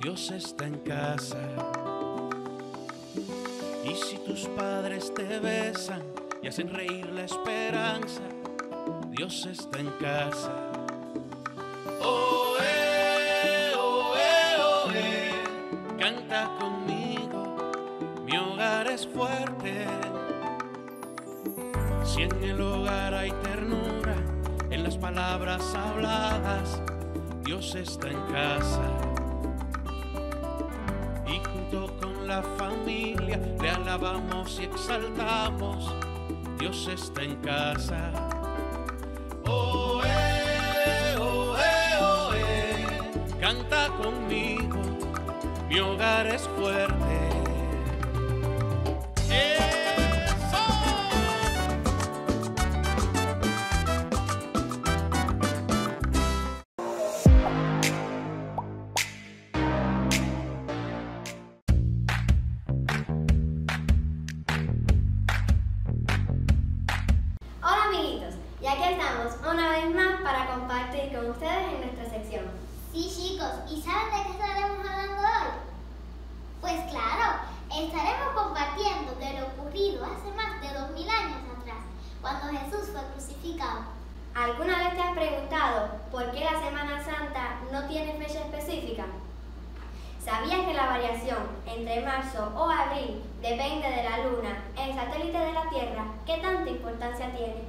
Dios está en casa. Y si tus padres te besan y hacen reír la esperanza, Dios está en casa. Canta conmigo, mi hogar es fuerte. Si en el hogar hay ternura, en las palabras habladas, Dios está en casa. Y junto con la familia le alabamos y exaltamos, Dios está en casa. Canta conmigo, mi hogar es fuerte. ¡Eso! Hola amiguitos, y aquí estamos una vez más para compartir con ustedes en nuestra sección. Sí, chicos, ¿y saben de qué estaremos hablando hoy? Pues claro, estaremos compartiendo de lo ocurrido hace más de 2000 años atrás, cuando Jesús fue crucificado. ¿Alguna vez te has preguntado por qué la Semana Santa no tiene fecha específica? ¿Sabías que la variación entre marzo o abril depende de la luna, el satélite de la Tierra? ¿Qué tanta importancia tiene?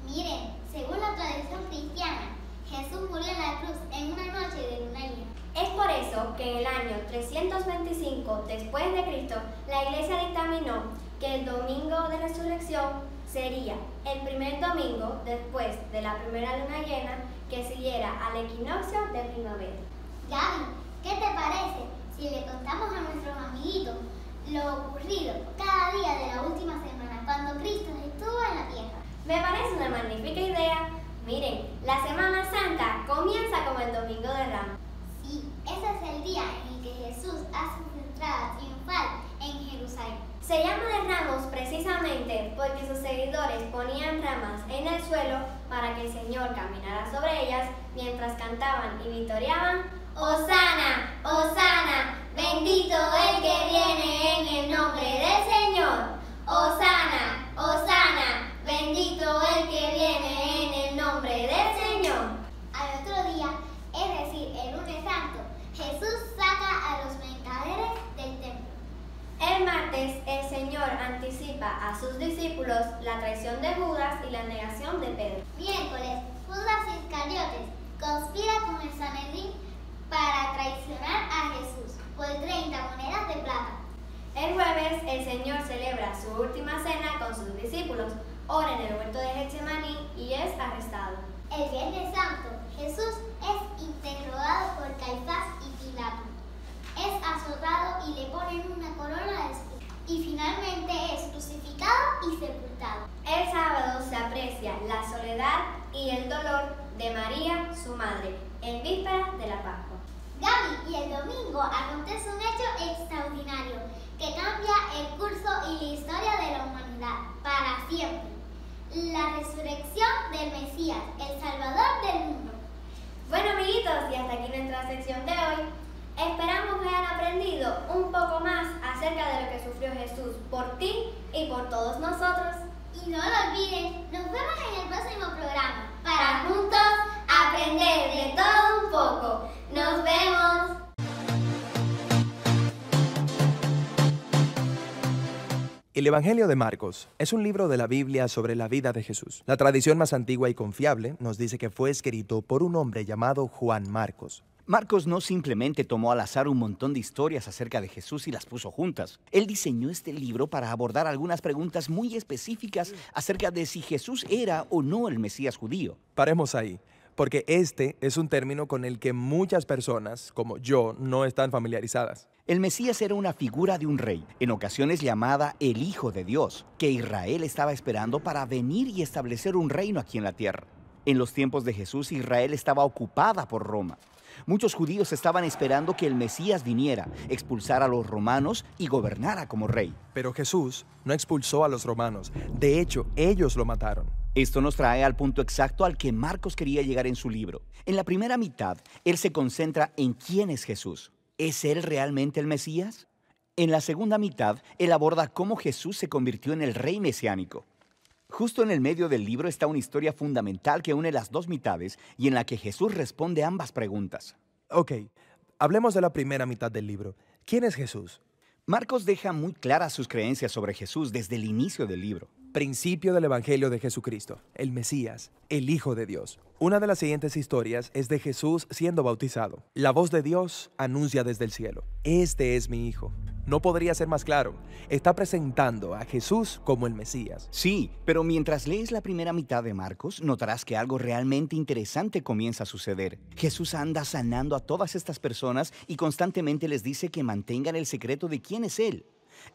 Miren, según la tradición cristiana, Jesús murió en la cruz en una noche de luna llena. Es por eso que en el año 325 después de Cristo, la Iglesia dictaminó que el domingo de resurrección sería el primer domingo después de la primera luna llena que siguiera al equinoccio de primavera. Gaby, ¿qué te parece si le contamos a nuestros amiguitos lo ocurrido cada día de la última semana cuando Cristo estuvo en la tierra? Me parece una magnífica idea. Miren, la Semana Santa comienza como el Domingo de Ramos. Sí, ese es el día en el que Jesús hace su entrada triunfal en Jerusalén. Se llama de Ramos precisamente porque sus seguidores ponían ramas en el suelo para que el Señor caminara sobre ellas mientras cantaban y victoriaban: ¡Hosana! ¡Hosana! ¡Bendito el que viene en el nombre del Señor! ¡Hosana! ¡Hosana! ¡Bendito el que viene en el nombre del Señor! Al otro día, es decir, el lunes santo, Jesús saca a los mercaderes del templo. El martes, el Señor anticipa a sus discípulos la traición de Judas y la negación de Pedro. Miércoles, Judas Iscariotes conspira con el Sanedrín para traicionar a Jesús por 30 monedas de plata. El jueves, el Señor celebra su última cena con sus discípulos, ora en el huerto de Getsemaní y es arrestado. El Viernes Santo, Jesús es interrogado por Caifás y Pilato. Es azotado y le ponen una corona de espinas. Y finalmente es crucificado y sepultado. El sábado se aprecia la soledad y el dolor de María, su madre, en vísperas de la Pascua. Gaby, y el domingo acontece un hecho extraordinario que cambia el curso y la historia de la humanidad para siempre. La resurrección del Mesías, el Salvador del mundo. Bueno amiguitos, y hasta aquí nuestra sección de hoy. Esperamos que hayan aprendido un poco más acerca de lo que sufrió Jesús por ti y por todos nosotros. Y no lo olviden, nos vemos en el próximo programa Para juntos aprender de todo un poco. ¡Nos vemos! El Evangelio de Marcos es un libro de la Biblia sobre la vida de Jesús. La tradición más antigua y confiable nos dice que fue escrito por un hombre llamado Juan Marcos. Marcos no simplemente tomó al azar un montón de historias acerca de Jesús y las puso juntas. Él diseñó este libro para abordar algunas preguntas muy específicas acerca de si Jesús era o no el Mesías judío. Paremos ahí, porque este es un término con el que muchas personas, como yo, no están familiarizadas. El Mesías era una figura de un rey, en ocasiones llamada el Hijo de Dios, que Israel estaba esperando para venir y establecer un reino aquí en la tierra. En los tiempos de Jesús, Israel estaba ocupada por Roma. Muchos judíos estaban esperando que el Mesías viniera, expulsara a los romanos y gobernara como rey. Pero Jesús no expulsó a los romanos. De hecho, ellos lo mataron. Esto nos trae al punto exacto al que Marcos quería llegar en su libro. En la primera mitad, él se concentra en quién es Jesús. ¿Es él realmente el Mesías? En la segunda mitad, él aborda cómo Jesús se convirtió en el rey mesiánico. Justo en el medio del libro está una historia fundamental que une las dos mitades y en la que Jesús responde ambas preguntas. Ok, hablemos de la primera mitad del libro. ¿Quién es Jesús? Marcos deja muy claras sus creencias sobre Jesús desde el inicio del libro. Principio del Evangelio de Jesucristo, el Mesías, el Hijo de Dios. Una de las siguientes historias es de Jesús siendo bautizado. La voz de Dios anuncia desde el cielo: este es mi Hijo. No podría ser más claro. Está presentando a Jesús como el Mesías. Sí, pero mientras lees la primera mitad de Marcos, notarás que algo realmente interesante comienza a suceder. Jesús anda sanando a todas estas personas y constantemente les dice que mantengan el secreto de quién es Él.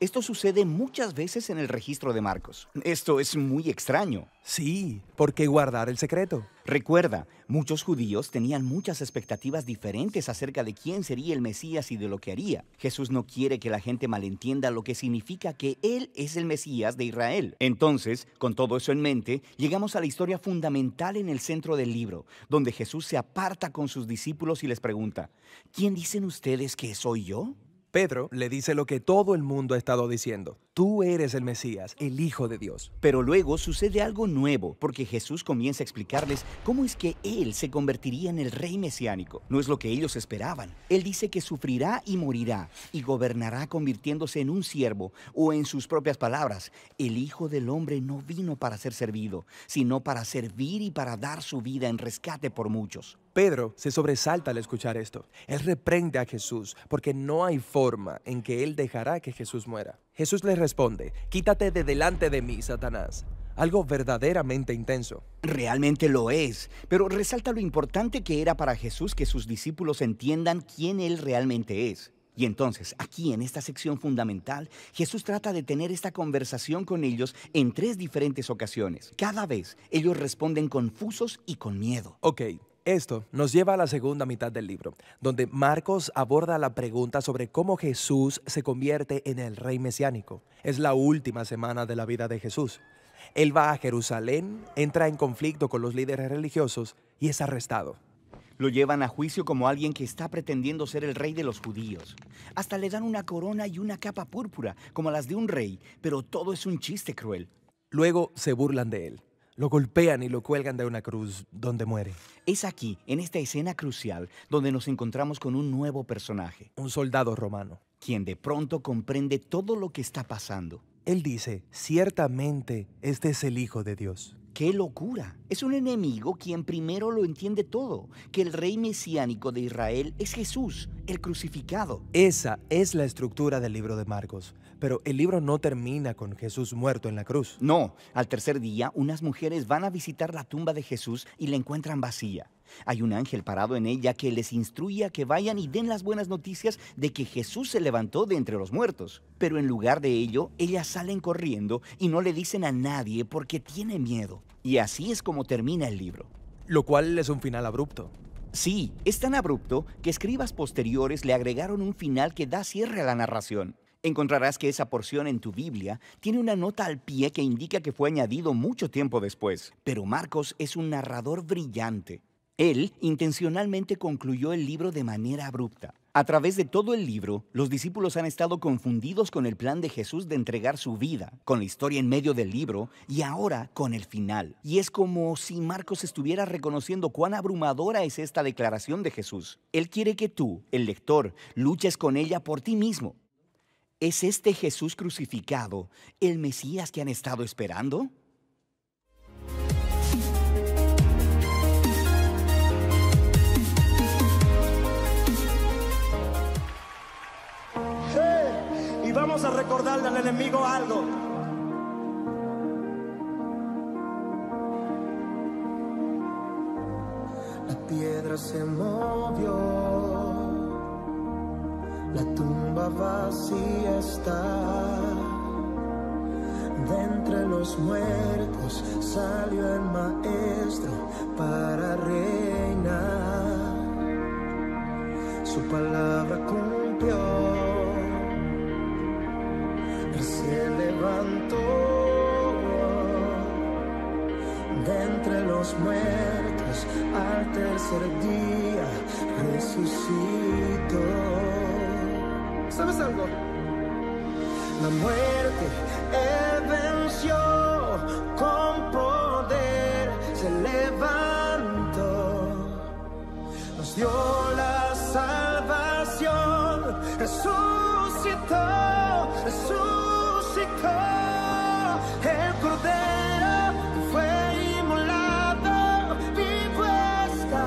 Esto sucede muchas veces en el registro de Marcos. Esto es muy extraño. Sí, ¿por qué guardar el secreto? Recuerda, muchos judíos tenían muchas expectativas diferentes acerca de quién sería el Mesías y de lo que haría. Jesús no quiere que la gente malentienda lo que significa que Él es el Mesías de Israel. Entonces, con todo eso en mente, llegamos a la historia fundamental en el centro del libro, donde Jesús se aparta con sus discípulos y les pregunta: ¿quién dicen ustedes que soy yo? Pedro le dice lo que todo el mundo ha estado diciendo: tú eres el Mesías, el Hijo de Dios. Pero luego sucede algo nuevo, porque Jesús comienza a explicarles cómo es que Él se convertiría en el rey mesiánico. No es lo que ellos esperaban. Él dice que sufrirá y morirá, y gobernará convirtiéndose en un siervo, o en sus propias palabras: el Hijo del Hombre no vino para ser servido, sino para servir y para dar su vida en rescate por muchos. Pedro se sobresalta al escuchar esto. Él reprende a Jesús porque no hay forma en que él dejará que Jesús muera. Jesús le responde: quítate de delante de mí, Satanás. Algo verdaderamente intenso. Realmente lo es, pero resalta lo importante que era para Jesús que sus discípulos entiendan quién Él realmente es. Y entonces, aquí en esta sección fundamental, Jesús trata de tener esta conversación con ellos en 3 diferentes ocasiones. Cada vez, ellos responden confusos y con miedo. Ok. Esto nos lleva a la segunda mitad del libro, donde Marcos aborda la pregunta sobre cómo Jesús se convierte en el rey mesiánico. Es la última semana de la vida de Jesús. Él va a Jerusalén, entra en conflicto con los líderes religiosos y es arrestado. Lo llevan a juicio como alguien que está pretendiendo ser el rey de los judíos. Hasta le dan una corona y una capa púrpura, como las de un rey, pero todo es un chiste cruel. Luego se burlan de él. Lo golpean y lo cuelgan de una cruz, donde muere. Es aquí, en esta escena crucial, donde nos encontramos con un nuevo personaje. Un soldado romano. Quien de pronto comprende todo lo que está pasando. Él dice: ciertamente este es el Hijo de Dios. ¡Qué locura! Es un enemigo quien primero lo entiende todo, que el rey mesiánico de Israel es Jesús, el crucificado. Esa es la estructura del libro de Marcos. Pero el libro no termina con Jesús muerto en la cruz. No, al tercer día, unas mujeres van a visitar la tumba de Jesús y la encuentran vacía. Hay un ángel parado en ella que les instruye a que vayan y den las buenas noticias de que Jesús se levantó de entre los muertos. Pero en lugar de ello, ellas salen corriendo y no le dicen a nadie porque tienen miedo. Y así es como termina el libro. Lo cual es un final abrupto. Sí, es tan abrupto que escribas posteriores le agregaron un final que da cierre a la narración. Encontrarás que esa porción en tu Biblia tiene una nota al pie que indica que fue añadido mucho tiempo después. Pero Marcos es un narrador brillante. Él intencionalmente concluyó el libro de manera abrupta. A través de todo el libro, los discípulos han estado confundidos con el plan de Jesús de entregar su vida, con la historia en medio del libro y ahora con el final. Y es como si Marcos estuviera reconociendo cuán abrumadora es esta declaración de Jesús. Él quiere que tú, el lector, luches con ella por ti mismo. ¿Es este Jesús crucificado el Mesías que han estado esperando? Y vamos a recordarle al enemigo algo. La piedra se movió, la tumba vacía está. De entre los muertos salió el maestro para reinar. Su palabra cumplió. Él se levantó de entre los muertos, al tercer día resucitó. algo. La muerte Él venció, con poder se levantó, nos dio la salvación, resucitó, resucitó. El Cordero fue inmolado, vivo está,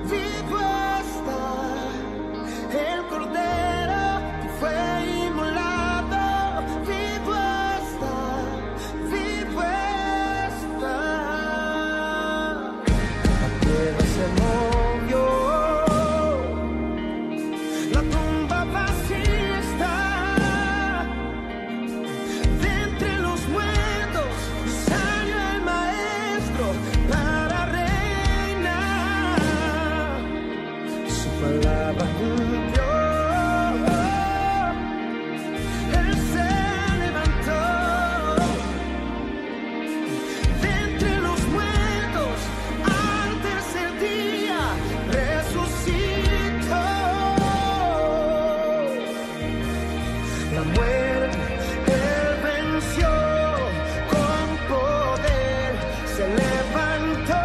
vivo está. El Cordero fue inmolado, vivo está, vivo está. La tierra se movió, la tumba vacía está. De entre los muertos salió el Maestro para reinar. Su palabra cumplió. Él se levantó. De entre los muertos al tercer día resucitó. La muerte Él venció, con poder se levantó,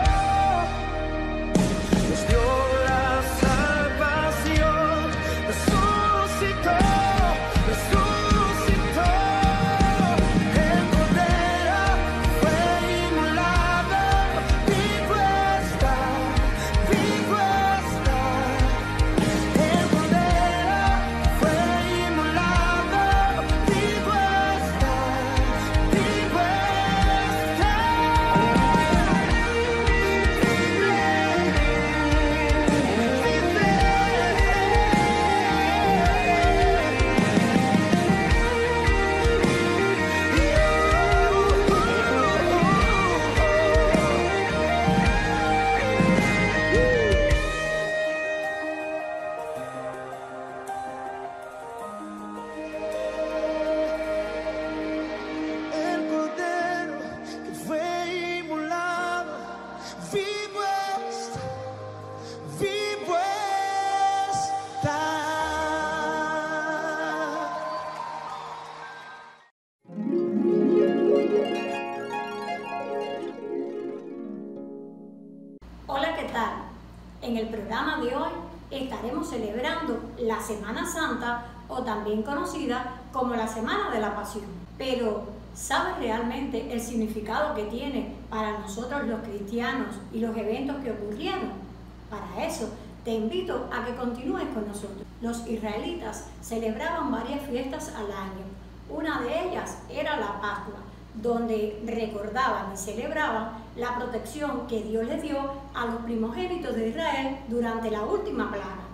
nos dio la salvación, resucitó, resucitó. El Cordero fue inmolado, vivo está, vivo está. El Cordero fue inmolado, vivo está, vivo El Cordero que fue inmolado, vivo está, vivo está. Hola, ¿qué tal? En el programa de hoy estaremos celebrando la Semana Santa, o también conocida como la Semana de la Pasión. Pero, ¿sabes realmente el significado que tiene para nosotros los cristianos y los eventos que ocurrieron? Para eso, te invito a que continúes con nosotros. Los israelitas celebraban varias fiestas al año. Una de ellas era la Pascua, donde recordaban y celebraban la protección que Dios les dio a los primogénitos de Israel durante la última plaga.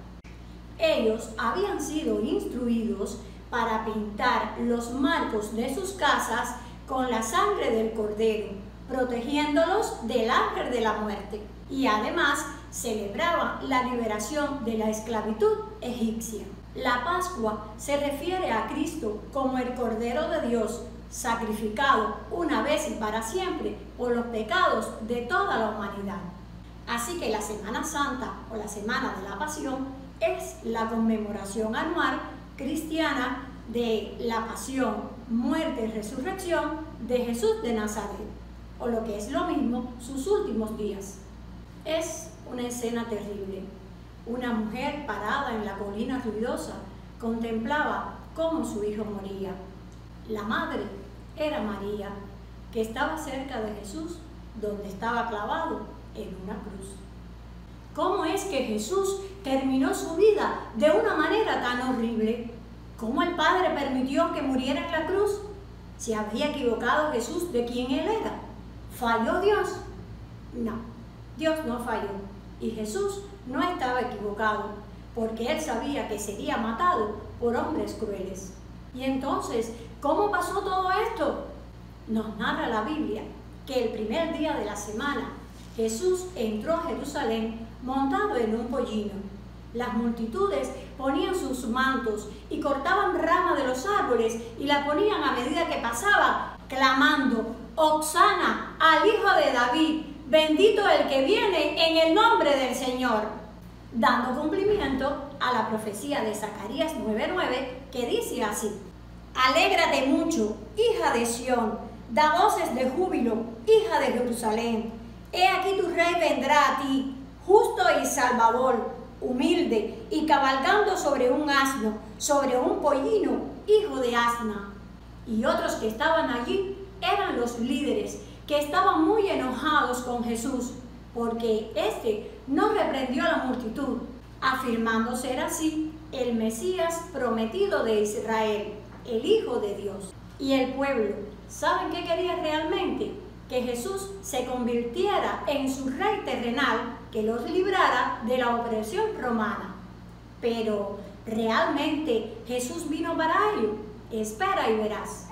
Ellos habían sido instruidos para pintar los marcos de sus casas con la sangre del Cordero, protegiéndolos del ángel de la muerte. Y además celebraban la liberación de la esclavitud egipcia. La Pascua se refiere a Cristo como el Cordero de Dios, sacrificado una vez y para siempre por los pecados de toda la humanidad. Así que la Semana Santa, o la Semana de la Pasión, es la conmemoración anual cristiana de la pasión, muerte y resurrección de Jesús de Nazaret, o lo que es lo mismo, sus últimos días. Es una escena terrible. Una mujer parada en la colina ruidosa contemplaba cómo su hijo moría. La madre era María, que estaba cerca de Jesús, donde estaba clavado en una cruz. ¿Cómo es que Jesús terminó su vida de una manera tan horrible? ¿Cómo el Padre permitió que muriera en la cruz? ¿Se había equivocado Jesús de quién Él era? ¿Falló Dios? No, Dios no falló. Y Jesús no estaba equivocado, porque Él sabía que sería matado por hombres crueles. Y entonces, ¿cómo pasó todo esto? Nos narra la Biblia que el primer día de la semana Jesús entró a Jerusalén montado en un pollino. Las multitudes ponían sus mantos y cortaban ramas de los árboles y la ponían a medida que pasaba, clamando: «Hosanna al Hijo de David, bendito el que viene en el nombre del Señor», dando cumplimiento a la profecía de Zacarías 9:9, que dice así: Alégrate mucho, hija de Sión, da voces de júbilo, hija de Jerusalén. He aquí tu rey vendrá a ti, justo y salvador, humilde y cabalgando sobre un asno, sobre un pollino, hijo de asna. Y otros que estaban allí eran los líderes, que estaban muy enojados con Jesús, porque éste no reprendió a la multitud, afirmando ser así el Mesías prometido de Israel, el Hijo de Dios. Y el pueblo, ¿saben qué quería realmente? Que Jesús se convirtiera en su rey terrenal, que los librara de la opresión romana. Pero, ¿realmente Jesús vino para ello? Espera y verás.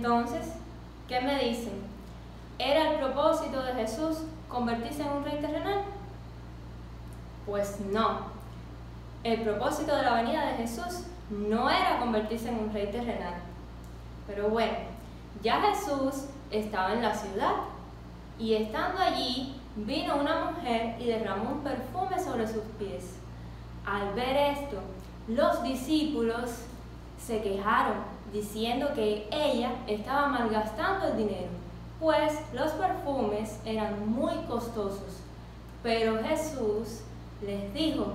Entonces, ¿qué me dicen? ¿Era el propósito de Jesús convertirse en un rey terrenal? Pues no. El propósito de la venida de Jesús no era convertirse en un rey terrenal. Pero bueno, ya Jesús estaba en la ciudad y estando allí vino una mujer y derramó un perfume sobre sus pies. Al ver esto, los discípulos se quejaron diciendo que ella estaba malgastando el dinero, pues los perfumes eran muy costosos. Pero Jesús les dijo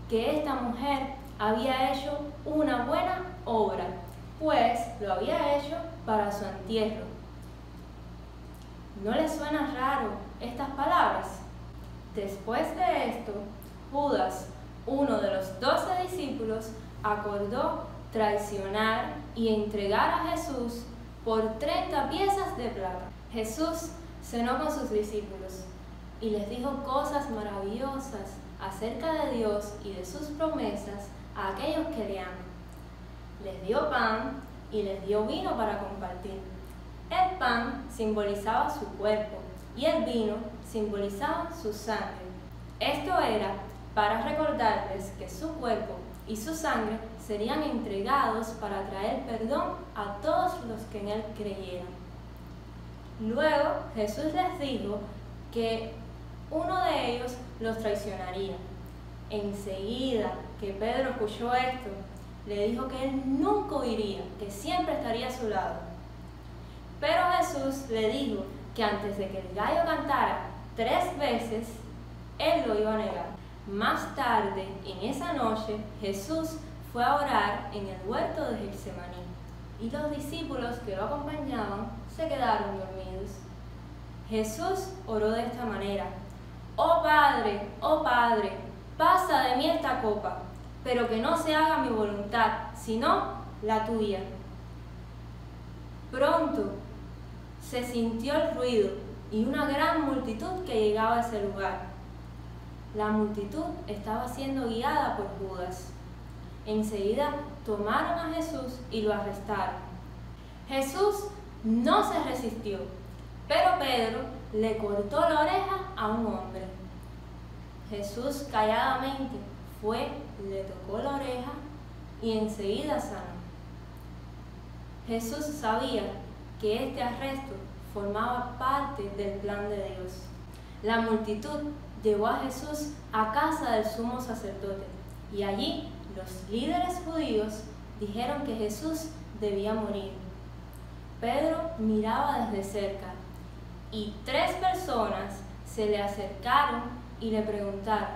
que esta mujer había hecho una buena obra, pues lo había hecho para su entierro. ¿No les suena raro estas palabras? Después de esto, Judas, uno de los 12 discípulos, acordó traicionar y entregar a Jesús por 30 piezas de plata. Jesús cenó con sus discípulos y les dijo cosas maravillosas acerca de Dios y de sus promesas a aquellos que le aman. Les dio pan y les dio vino para compartir. El pan simbolizaba su cuerpo y el vino simbolizaba su sangre. Esto era para recordarles que su cuerpo y su sangre serían entregados para traer perdón a todos los que en él creyeran. Luego Jesús les dijo que uno de ellos los traicionaría. Enseguida que Pedro escuchó esto, le dijo que él nunca huiría, que siempre estaría a su lado. Pero Jesús le dijo que antes de que el gallo cantara 3 veces, él lo iba a negar. Más tarde, en esa noche, Jesús fue a orar en el huerto de Getsemaní, y los discípulos que lo acompañaban se quedaron dormidos. Jesús oró de esta manera: oh Padre, pasa de mí esta copa, pero que no se haga mi voluntad, sino la tuya. Pronto se sintió el ruido y una gran multitud que llegaba a ese lugar. La multitud estaba siendo guiada por Judas. Enseguida tomaron a Jesús y lo arrestaron. Jesús no se resistió, pero Pedro le cortó la oreja a un hombre. Jesús calladamente fue, le tocó la oreja y enseguida sanó. Jesús sabía que este arresto formaba parte del plan de Dios. La multitud llevó a Jesús a casa del sumo sacerdote y allí los líderes judíos dijeron que Jesús debía morir. Pedro miraba desde cerca y 3 personas se le acercaron y le preguntaron: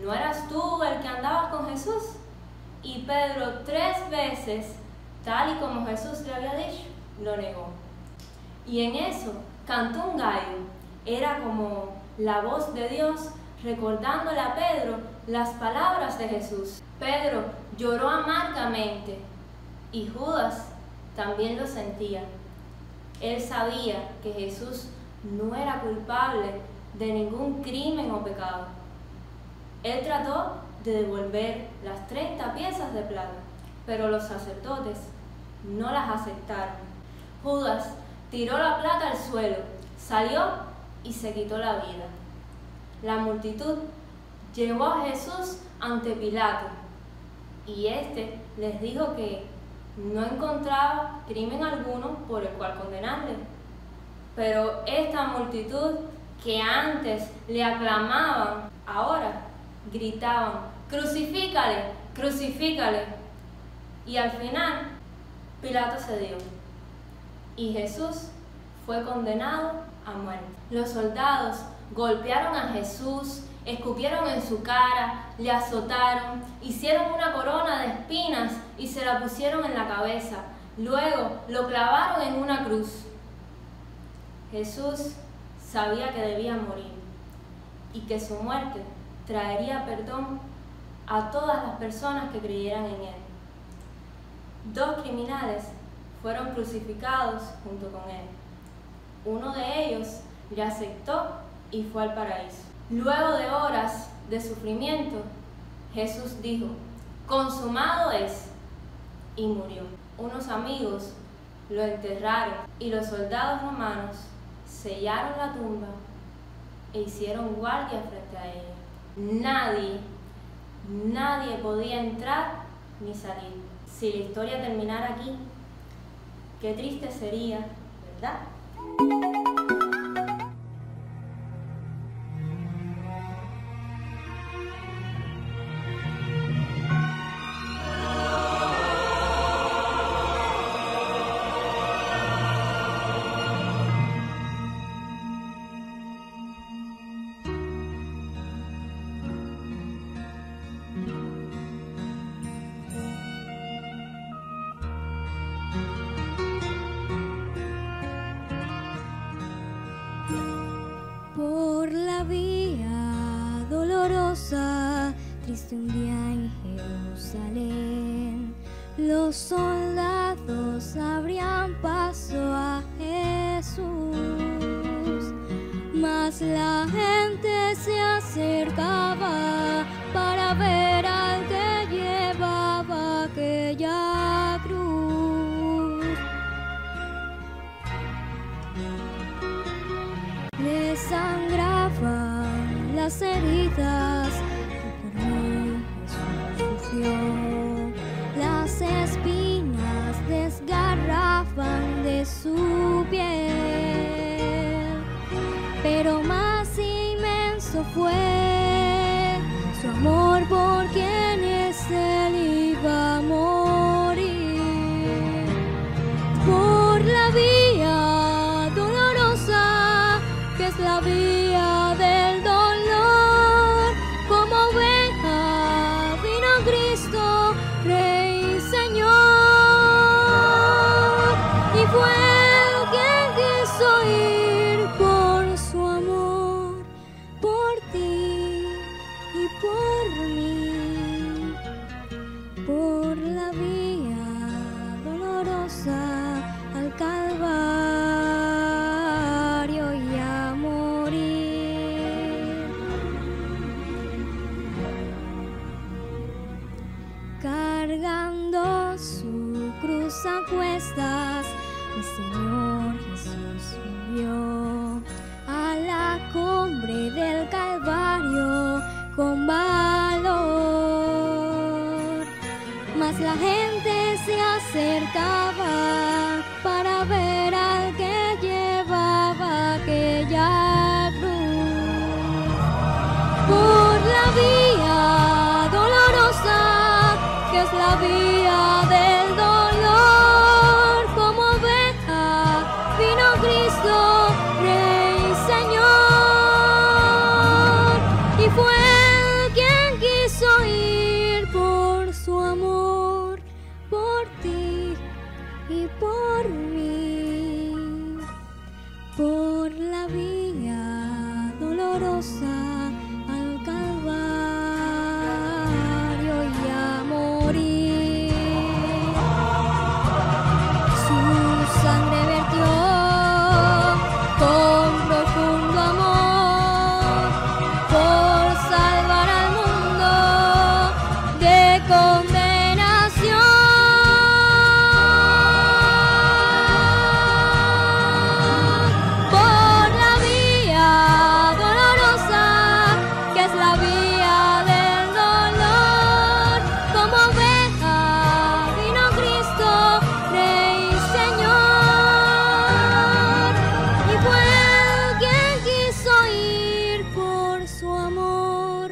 ¿no eras tú el que andabas con Jesús? Y Pedro 3 veces, tal y como Jesús le había dicho, lo negó. Y en eso cantó un gallo. Era como la voz de Dios recordándole a Pedro las palabras de Jesús. Pedro lloró amargamente y Judas también lo sentía. Él sabía que Jesús no era culpable de ningún crimen o pecado. Él trató de devolver las 30 piezas de plata, pero los sacerdotes no las aceptaron. Judas tiró la plata al suelo, salió y se quitó la vida. La multitud llevó a Jesús ante Pilato y éste les dijo que no encontraba crimen alguno por el cual condenarle. Pero esta multitud que antes le aclamaban, ahora gritaban: ¡crucifícale, crucifícale! Y al final Pilato cedió y Jesús fue condenado a muerte. Los soldados golpearon a Jesús, escupieron en su cara, le azotaron, hicieron una corona de espinas y se la pusieron en la cabeza. Luego lo clavaron en una cruz. Jesús sabía que debía morir y que su muerte traería perdón a todas las personas que creyeran en él. 2 criminales fueron crucificados junto con él. Uno de ellos le aceptó y fue al paraíso. Luego de horas de sufrimiento, Jesús dijo: consumado es, y murió. Unos amigos lo enterraron y los soldados romanos sellaron la tumba e hicieron guardia frente a ella. Nadie podía entrar ni salir. Si la historia terminara aquí, qué triste sería, ¿verdad? Por la vía dolorosa, triste un día en Jerusalén, los soldados abrían paso a Jesús, mas la gente se acercaba para ver al que llevaba su piel, pero más inmenso fue su amor por quienes él iba a morir. Por la vía dolorosa, que es la vía del dolor, como oveja vino Cristo, Rey y Señor, y fue él quien quiso ir por su amor, por ti y por mí, por la vía dolorosa al Calvario y a morir. Cargando su cruz a cuestas, el Señor Jesús subió a la cumbre del Calvario con valor. Mas la gente se acercaba para ver al que llevaba aquella cruz. Por la vía dolorosa, que es la vía del dolor, como oveja vino Cristo, Rey y Señor, y fue él quien quiso ir por su amor, por ti y por mí, por la vía dolorosa al Calvario y a morir. Su sangre vertió con profundo amor por salvar al mundo de condenación. Por la vía dolorosa, que es la vía del dolor, como oveja vino Cristo, Rey y Señor, y fue él quien quiso ir por su amor,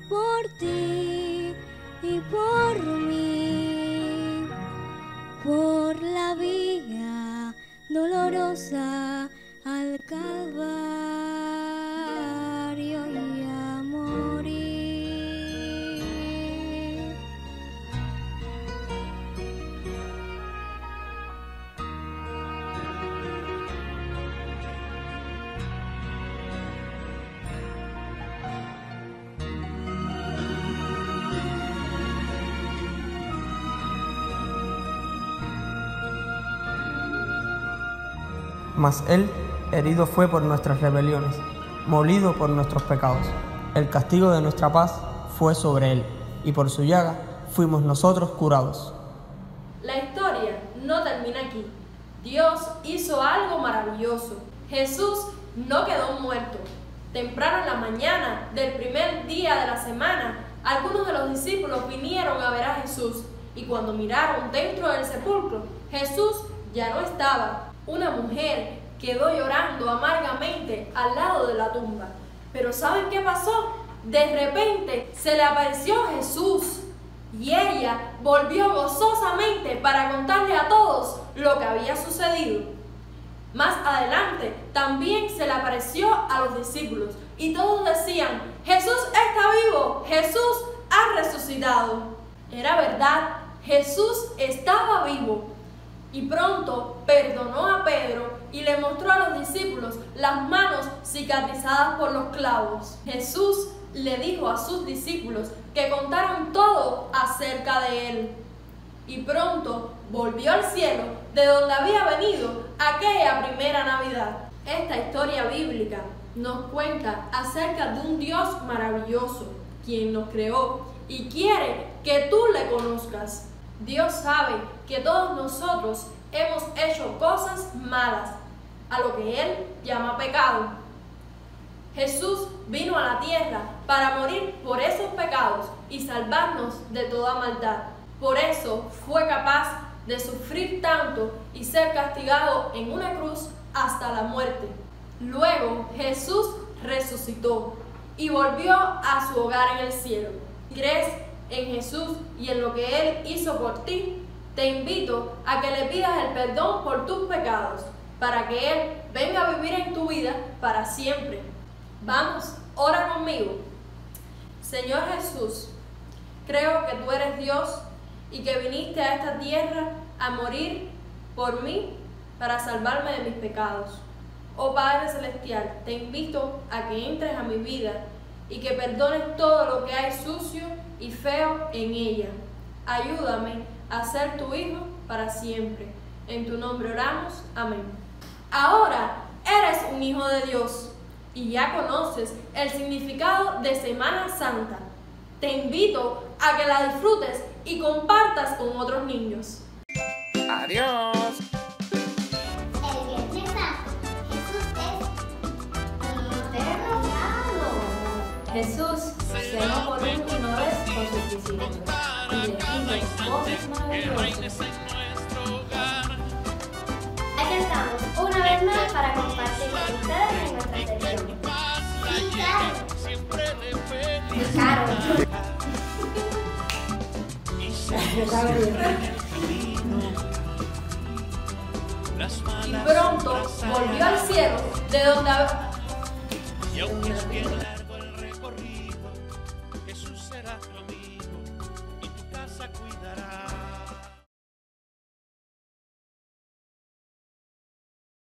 por ti y por mí, por la vía dolorosa al Calvario y a morir. Mas él herido fue por nuestras rebeliones, molido por nuestros pecados. El castigo de nuestra paz fue sobre él, y por su llaga fuimos nosotros curados. La historia no termina aquí. Dios hizo algo maravilloso. Jesús no quedó muerto. Temprano en la mañana del primer día de la semana, algunos de los discípulos vinieron a ver a Jesús, y cuando miraron dentro del sepulcro, Jesús ya no estaba. Una mujer quedó llorando amargamente al lado de la tumba. Pero ¿saben qué pasó? De repente se le apareció Jesús y ella volvió gozosamente para contarle a todos lo que había sucedido. Más adelante también se le apareció a los discípulos y todos decían: Jesús está vivo, Jesús ha resucitado. Era verdad, Jesús estaba vivo. Y pronto perdonó a Pedro y le mostró a los discípulos las manos cicatrizadas por los clavos. Jesús le dijo a sus discípulos que contaron todo acerca de él. Y pronto volvió al cielo, de donde había venido aquella primera Navidad. Esta historia bíblica nos cuenta acerca de un Dios maravilloso, quien nos creó y quiere que tú le conozcas. Dios sabe que todos nosotros hemos hecho cosas malas, a lo que Él llama pecado. Jesús vino a la tierra para morir por esos pecados y salvarnos de toda maldad. Por eso fue capaz de sufrir tanto y ser castigado en una cruz hasta la muerte. Luego Jesús resucitó y volvió a su hogar en el cielo. Si crees en Jesús y en lo que Él hizo por ti, te invito a que le pidas el perdón por tus pecados, para que Él venga a vivir en tu vida para siempre. Vamos, ora conmigo. Señor Jesús, creo que tú eres Dios y que viniste a esta tierra a morir por mí para salvarme de mis pecados. Oh Padre Celestial, te invito a que entres a mi vida y que perdones todo lo que hay sucio y feo en ella. Ayúdame a ser tu hijo para siempre. En tu nombre oramos. Amén. Ahora eres un hijo de Dios y ya conoces el significado de Semana Santa. Te invito a que la disfrutes y compartas con otros niños. Adiós. El Viernes Santo, Jesús es Jesús cenó por última vez con sus discípulos y les dijo cosas maravillosas. Aquí estamos una vez más para compartir con ustedes en nuestra sección. Claro. Y pronto volvió al cielo de donde Y aunque